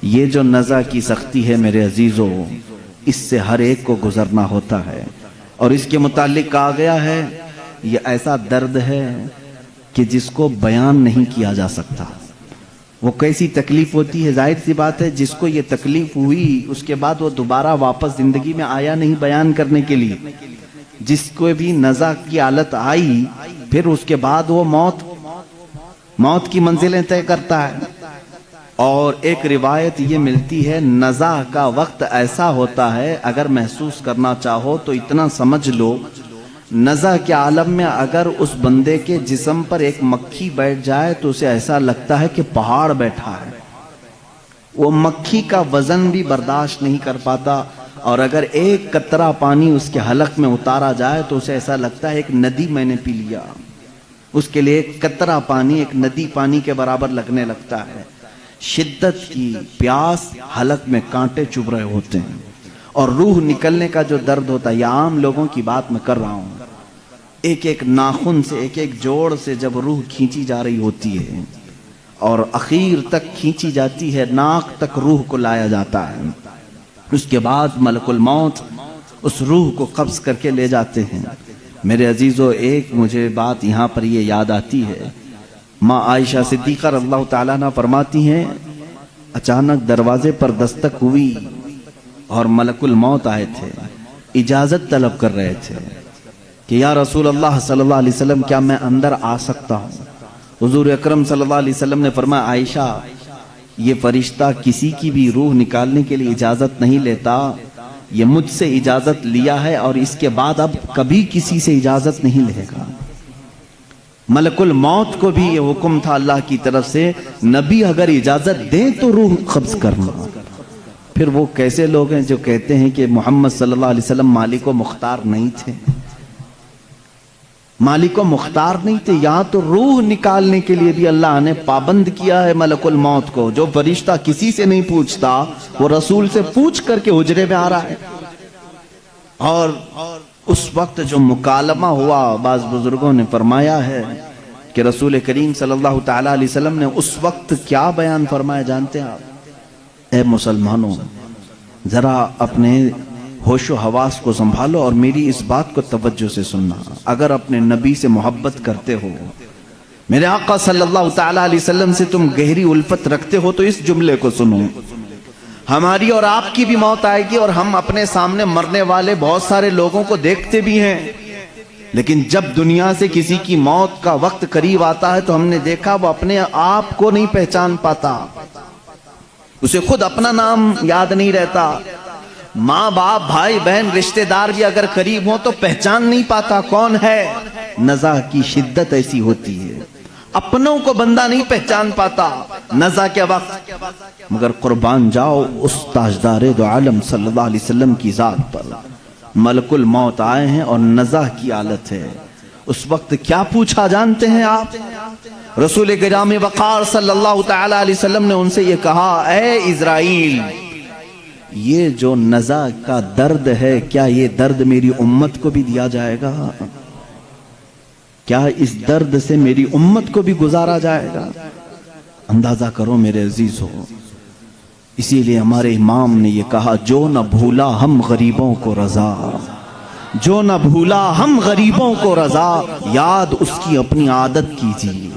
یہ جو نزع کی سختی ہے میرے عزیزو، اس سے ہر ایک کو گزرنا ہوتا ہے، اور اس کے متعلق کہا گیا ہے یہ ایسا درد ہے کہ جس کو بیان نہیں کیا جا سکتا۔ وہ کیسی تکلیف ہوتی ہے، ظاہر سی بات ہے جس کو یہ تکلیف ہوئی اس کے بعد وہ دوبارہ واپس زندگی میں آیا نہیں بیان کرنے کے لیے۔ جس کو بھی نزع کی حالت آئی پھر اس کے بعد وہ موت کی منزلیں طے کرتا ہے۔ اور ایک روایت یہ ملتی ہے نزع کا وقت ایسا ہوتا ہے، اگر محسوس کرنا چاہو تو اتنا سمجھ لو، نزع کے عالم میں اگر اس بندے کے جسم پر ایک مکھی بیٹھ جائے تو اسے ایسا لگتا ہے کہ پہاڑ بیٹھا ہے۔ وہ مکھی کا وزن بھی برداشت نہیں کر پاتا، اور اگر ایک قطرہ پانی اس کے حلق میں اتارا جائے تو اسے ایسا لگتا ہے ایک ندی میں نے پی لیا۔ اس کے لیے ایک قطرہ پانی ایک ندی پانی کے برابر لگنے لگتا ہے۔ شدت کی پیاس، حلق میں کانٹے چبھ رہے ہوتے ہیں، اور روح نکلنے کا جو درد ہوتا ہے، یہ عام لوگوں کی بات میں کر رہا ہوں، ایک ایک ناخن سے ایک ایک جوڑ سے جب روح کھینچی جا رہی ہوتی ہے اور اخیر تک کھینچی جاتی ہے، ناک تک روح کو لایا جاتا ہے، اس کے بعد ملک الموت اس روح کو قبض کر کے لے جاتے ہیں۔ میرے عزیزو، ایک مجھے بات یہاں پر یہ یاد آتی ہے، ماں عائشہ صدیقہ رضی اللہ تعالیٰ عنہ فرماتی ہیں اچانک دروازے پر دستک ہوئی اور ملک الموت آئے تھے، اجازت طلب کر رہے تھے کہ یا رسول اللہ صلی اللہ علیہ وسلم کیا میں اندر آ سکتا ہوں؟ حضور اکرم صلی اللہ علیہ وسلم نے فرمایا عائشہ یہ فرشتہ کسی کی بھی روح نکالنے کے لیے اجازت نہیں لیتا، یہ مجھ سے اجازت لیا ہے اور اس کے بعد اب کبھی کسی سے اجازت نہیں لے گا۔ ملک الموت کو بھی یہ حکم تھا اللہ کی طرف سے، نبی اگر اجازت دیں تو روح قبض کرنا۔ پھر وہ کیسے لوگ ہیں جو کہتے ہیں کہ محمد صلی اللہ علیہ وسلم مالک و مختار نہیں تھے؟ مالک و مختار نہیں تھے، یہاں تو روح نکالنے کے لیے بھی اللہ نے پابند کیا ہے ملک الموت کو۔ جو فرشتہ کسی سے نہیں پوچھتا وہ رسول سے پوچھ کر کے حجرے میں آ رہا ہے۔ اور اس وقت جو مکالمہ ہوا، بعض بزرگوں نے فرمایا ہے کہ رسول کریم صلی اللہ تعالیٰ علیہ وسلم نے اس وقت کیا بیان فرمایا جانتے ہیں آپ؟ اے مسلمانوں، ذرا اپنے ہوش و حواس کو سنبھالو اور میری اس بات کو توجہ سے سننا۔ اگر اپنے نبی سے محبت کرتے ہو، میرے آقا صلی اللہ تعالیٰ علیہ وسلم سے تم گہری الفت رکھتے ہو، تو اس جملے کو سنو، ہماری اور آپ کی بھی موت آئے گی، اور ہم اپنے سامنے مرنے والے بہت سارے لوگوں کو دیکھتے بھی ہیں، لیکن جب دنیا سے کسی کی موت کا وقت قریب آتا ہے تو ہم نے دیکھا وہ اپنے آپ کو نہیں پہچان پاتا، اسے خود اپنا نام یاد نہیں رہتا، ماں باپ بھائی بہن رشتہ دار بھی اگر قریب ہوں تو پہچان نہیں پاتا کون ہے۔ نزع کی شدت ایسی ہوتی ہے، اپنوں کو بندہ نہیں پہچان پاتا نزع کے وقت، مگر قربان جاؤ اس تاجدار دو عالم صلی اللہ علیہ وسلم کی ذات پر، ملک الموت آئے ہیں اور نزع کی حالت ہے۔ اس وقت کیا پوچھا جانتے ہیں آپ؟ رسول کرام وقار صلی اللہ تعالی علیہ وسلم نے ان سے یہ کہا، اے اسرائیل، یہ جو نزع کا درد ہے کیا یہ درد میری امت کو بھی دیا جائے گا؟ کیا اس درد سے میری امت کو بھی گزارا جائے گا؟ اندازہ کرو میرے عزیز ہو، اسی لیے ہمارے امام نے یہ کہا، جو نہ بھولا ہم غریبوں کو رضا، جو نہ بھولا ہم غریبوں کو رضا، یاد اس کی اپنی عادت کیجیے۔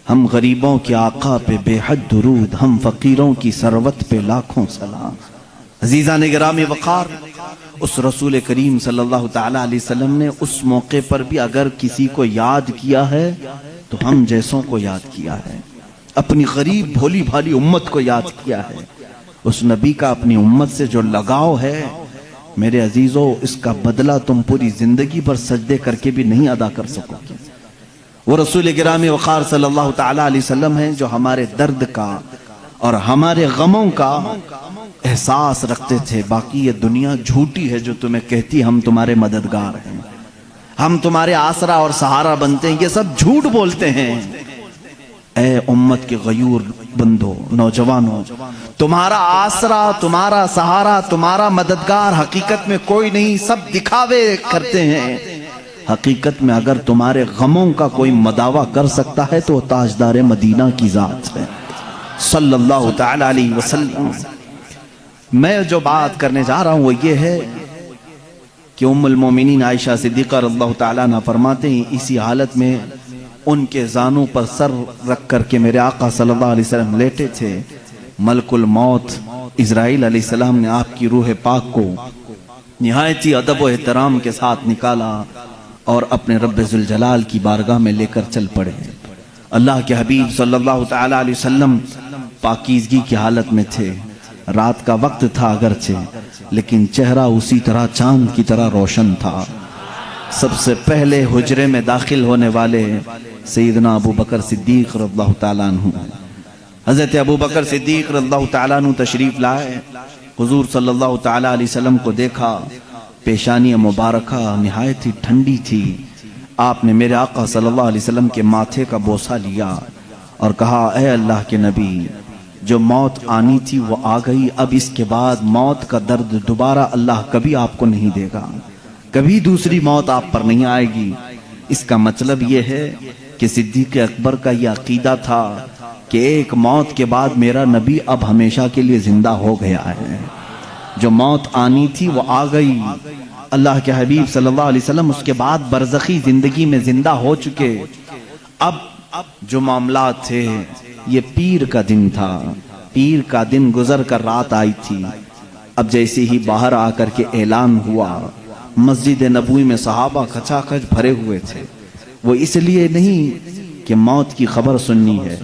ہم غریبوں کے آقا پہ بے حد درود، ہم فقیروں کی ثروت پہ لاکھوں سلام۔ عزیزان گرامی وقار، اس رسول کریم صلی اللہ تعالیٰ علیہ وسلم نے اس موقع پر بھی اگر کسی کو یاد کیا ہے تو ہم جیسوں کو یاد کیا ہے، اپنی غریب بھولی بھالی امت کو یاد کیا ہے۔ اس نبی کا اپنی امت سے جو لگاؤ ہے میرے عزیزو، اس کا بدلہ تم پوری زندگی پر سجدے کر کے بھی نہیں ادا کر سکو گے۔ وہ رسول گرامی وقار صلی اللہ تعالیٰ علیہ وسلم ہیں جو ہمارے درد کا اور ہمارے غموں کا احساس رکھتے تھے۔ باقی یہ دنیا جھوٹی ہے جو تمہیں کہتی ہم تمہارے مددگار ہیں، ہم تمہارے آسرا اور سہارا بنتے ہیں، یہ سب جھوٹ بولتے ہیں۔ اے امت کے غیور بندو، نوجوانوں، تمہارا آسرا، تمہارا سہارا، تمہارا مددگار حقیقت میں کوئی نہیں، سب دکھاوے کرتے ہیں۔ حقیقت میں اگر تمہارے غموں کا کوئی مداوع کر سکتا ہے تو وہ تاجدار مدینہ کی ذات ہے صلی اللہ تعالی علیہ وسلم۔ میں جو بات کرنے جا رہا ہوں وہ یہ ہے کہ ام المومنین عائشہ صدیقہ رضی اللہ تعالیٰ عنہ فرماتے ہیں اسی حالت میں ان کے زانوں پر سر رکھ کر کے میرے آقا صلی اللہ علیہ وسلم لیٹے تھے، ملک الموت اسرائیل علیہ السلام نے آپ کی روح پاک کو نہایت ہی ادب و احترام کے ساتھ نکالا اور اپنے رب ذوالجلال کی بارگاہ میں لے کر چل پڑے۔ اللہ کے حبیب صلی اللہ تعالی علیہ وسلم پاکیزگی کی حالت میں تھے، رات کا وقت تھا اگرچہ، لیکن چہرہ اسی طرح چاند کی طرح روشن تھا۔ سب سے پہلے حجرے میں داخل ہونے والے سیدنا ابو بکر صدیق رضی اللہ تعالیٰ عنہ، حضرت ابو بکر صدیق رضی اللہ تعالیٰ عنہ تشریف لائے، حضور صلی اللہ تعالیٰ علیہ وسلم کو دیکھا، پیشانی مبارکہ نہایت ہی ٹھنڈی تھی۔ آپ نے میرے آقا صلی اللہ علیہ وسلم کے ماتھے کا بوسہ لیا اور کہا اے اللہ کے نبی، جو موت آنی تھی وہ آ گئی، اب اس کے بعد موت کا درد دوبارہ اللہ کبھی آپ کو نہیں دے گا، کبھی دوسری موت آپ پر نہیں آئے گی۔ اس کا مطلب یہ ہے کہ صدیق اکبر کا یہ عقیدہ تھا کہ ایک موت کے بعد میرا نبی اب ہمیشہ کے لیے زندہ ہو گیا ہے، جو موت آنی تھی وہ آ گئی۔ اللہ کے حبیب صلی اللہ علیہ وسلم اس کے بعد برزخی زندگی میں زندہ ہو چکے۔ اب جو معاملات تھے، یہ پیر کا دن تھا، پیر کا دن گزر کر رات آئی تھی۔ اب جیسے ہی باہر آ کر کے اعلان ہوا، مسجد نبوی میں صحابہ کھچا کھچ بھرے ہوئے تھے۔ وہ اس لیے نہیں کہ موت کی خبر سننی ہے،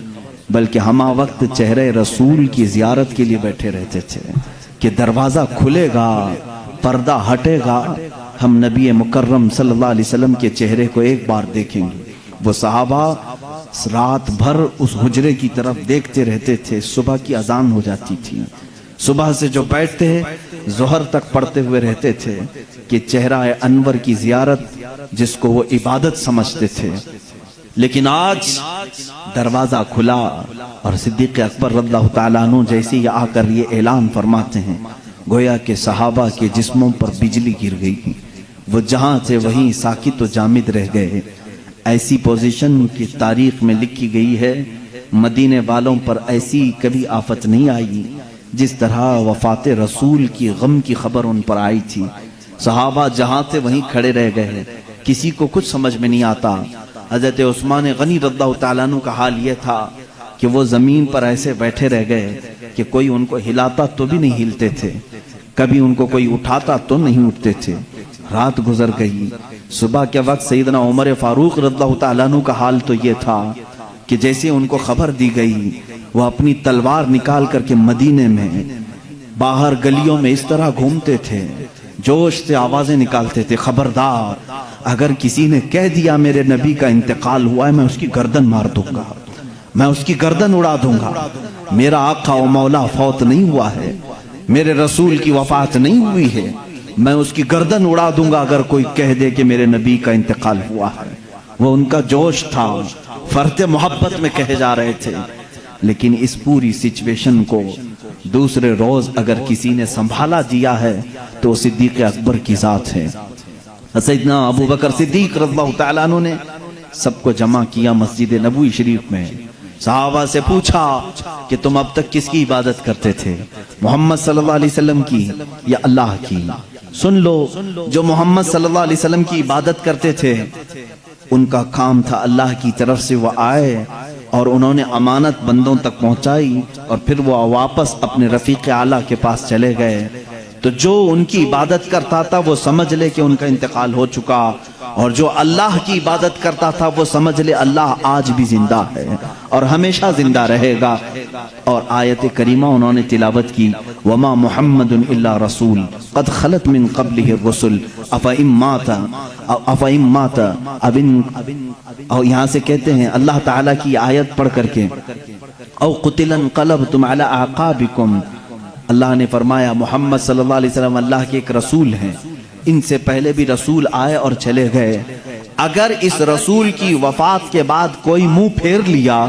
بلکہ ہمہ وقت چہرے رسول کی زیارت کے لیے بیٹھے رہتے تھے کہ دروازہ کھلے گا، پردہ ہٹے گا، ہم نبی مکرم صلی اللہ علیہ وسلم کے چہرے کو ایک بار دیکھیں گے۔ وہ صحابہ رات بھر اس حجرے کی طرف دیکھتے رہتے تھے۔ صبح کی اذان ہو جاتی تھی، صبح سے جو بیٹھتے ظہر تک پڑھتے ہوئے رہتے تھے کہ چہرہ انور کی زیارت جس کو وہ عبادت سمجھتے تھے۔ لیکن آج دروازہ کھلا اور صدیق اکبر رضی اللہ تعالیٰ عنہ جیسے ہی آ کر یہ اعلان فرماتے ہیں، گویا کہ صحابہ کے جسموں پر بجلی گر گئی، وہ جہاں تھے وہیں ساکت و جامد رہ گئے۔ ایسی پوزیشن کی تاریخ میں لکھی گئی ہے، مدینے والوں پر ایسی کبھی آفت نہیں آئی جس طرح وفات رسول کی غم کی خبر ان پر آئی تھی۔ صحابہ جہاں تھے وہیں کھڑے رہ گئے، کسی کو کچھ سمجھ میں نہیں آتا۔ حضرت عثمان غنی رضی اللہ تعالیٰ عنہ کا حال یہ تھا کہ وہ زمین پر ایسے بیٹھے رہ گئے کہ کوئی ان کو ہلاتا تو بھی نہیں ہلتے تھے، کبھی ان کو کوئی اٹھاتا تو نہیں اٹھتے تھے۔ رات گزر گئی، صبح کے وقت سیدنا عمر فاروق رضی اللہ تعالیٰ عنہ کا حال تو یہ تھا کہ جیسے ان کو خبر دی گئی، وہ اپنی تلوار نکال کر کے مدینے میں باہر گلیوں میں اس طرح گھومتے تھے، جوش سے آوازیں نکالتے تھے، خبردار اگر کسی نے کہہ دیا میرے نبی کا انتقال ہوا ہے، میں اس کی گردن مار دوں گا، میں اس کی گردن اڑا دوں گا۔ میرا آقا و مولا فوت نہیں ہوا ہے، میرے رسول کی وفات نہیں ہوئی ہے، میں اس کی گردن اڑا دوں گا اگر کوئی کہہ دے کہ میرے نبی کا انتقال ہوا ہے۔ وہ ان کا جوش تھا، فرط محبت میں کہے جا رہے تھے۔ لیکن اس پوری سچویشن کو دوسرے روز اگر کسی نے سنبھالا دیا ہے تو صدیق اکبر کی ذات ہے۔ سیدنا ابو بکر صدیق رضی اللہ تعالیٰ عنہ نے سب کو جمع کیا مسجد نبوی شریف میں، صحابہ سے پوچھا کہ تم اب تک کس کی عبادت کرتے تھے، محمد صلی اللہ علیہ وسلم کی یا اللہ کی؟ سن لو، جو محمد صلی اللہ علیہ وسلم کی عبادت کرتے تھے ان کا کام تھا اللہ کی طرف سے وہ آئے اور انہوں نے امانت بندوں تک پہنچائی اور پھر وہ واپس اپنے رفیق اعلیٰ کے پاس چلے گئے۔ تو جو ان کی عبادت کرتا تھا وہ سمجھ لے کہ ان کا انتقال ہو چکا، اور جو اللہ کی عبادت کرتا تھا وہ سمجھ لے اللہ آج بھی زندہ ہے اور ہمیشہ زندہ رہے گا۔ اور آیت کریمہ انہوں نے تلاوت کی، وما محمد الا رسول قد خلت من قبلہ الرسل افئن مات اور یہاں سے کہتے ہیں اللہ تعالیٰ کی آیت پڑھ کر کے او قتل انقلبتم علی اعقابکم، اللہ نے فرمایا محمد صلی اللہ علیہ وسلم اللہ کے ایک رسول ہیں، ان سے پہلے بھی رسول آئے اور چلے گئے، اگر اس رسول کی وفات کے بعد کوئی منہ پھیر لیا،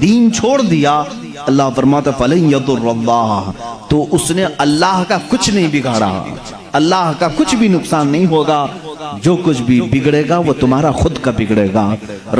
دین چھوڑ دیا، اللہ فرماتا فَلَن يَضُرَّ اللَّهَ، تو اس نے اللہ کا کچھ نہیں بگاڑا، اللہ کا کچھ بھی نقصان نہیں ہوگا، جو کچھ بھی بگڑے گا وہ تمہارا خود کا بگڑے گا۔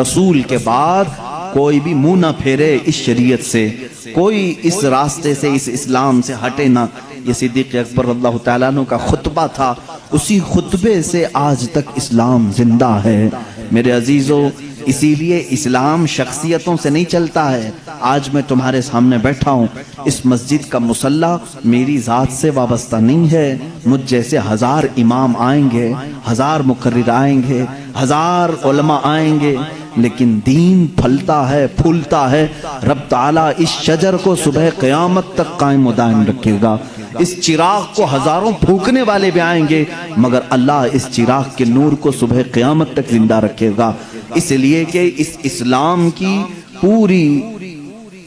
رسول کے بعد کوئی بھی منہ نہ پھیرے اس شریعت سے، کوئی اس راستے سے، اس اسلام سے ہٹے نہ۔ یہ صدیق اکبر رضی اللہ تعالیٰ عنہ کا خطبہ تھا، اسی خطبے سے آج تک اسلام زندہ ہے میرے عزیزو۔ اسی لیے اسلام شخصیتوں سے نہیں چلتا ہے۔ آج میں تمہارے سامنے بیٹھا ہوں، اس مسجد کا مصلی میری ذات سے وابستہ نہیں ہے۔ مجھ جیسے ہزار امام آئیں گے، ہزار مقرر آئیں گے، ہزار علماء آئیں گے، لیکن دین پھلتا ہے، پھولتا ہے۔ رب تعالیٰ اس شجر کو صبح قیامت تک قائم و دائم رکھے گا۔ اس چراغ کو ہزاروں پھونکنے والے بھی آئیں گے، مگر اللہ اس چراغ کے نور کو صبح قیامت تک زندہ رکھے گا، اس لیے کہ اس اسلام کی پوری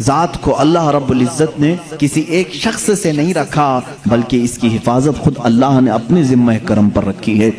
ذات کو اللہ رب العزت نے کسی ایک شخص سے نہیں رکھا، بلکہ اس کی حفاظت خود اللہ نے اپنے ذمہ کرم پر رکھی ہے۔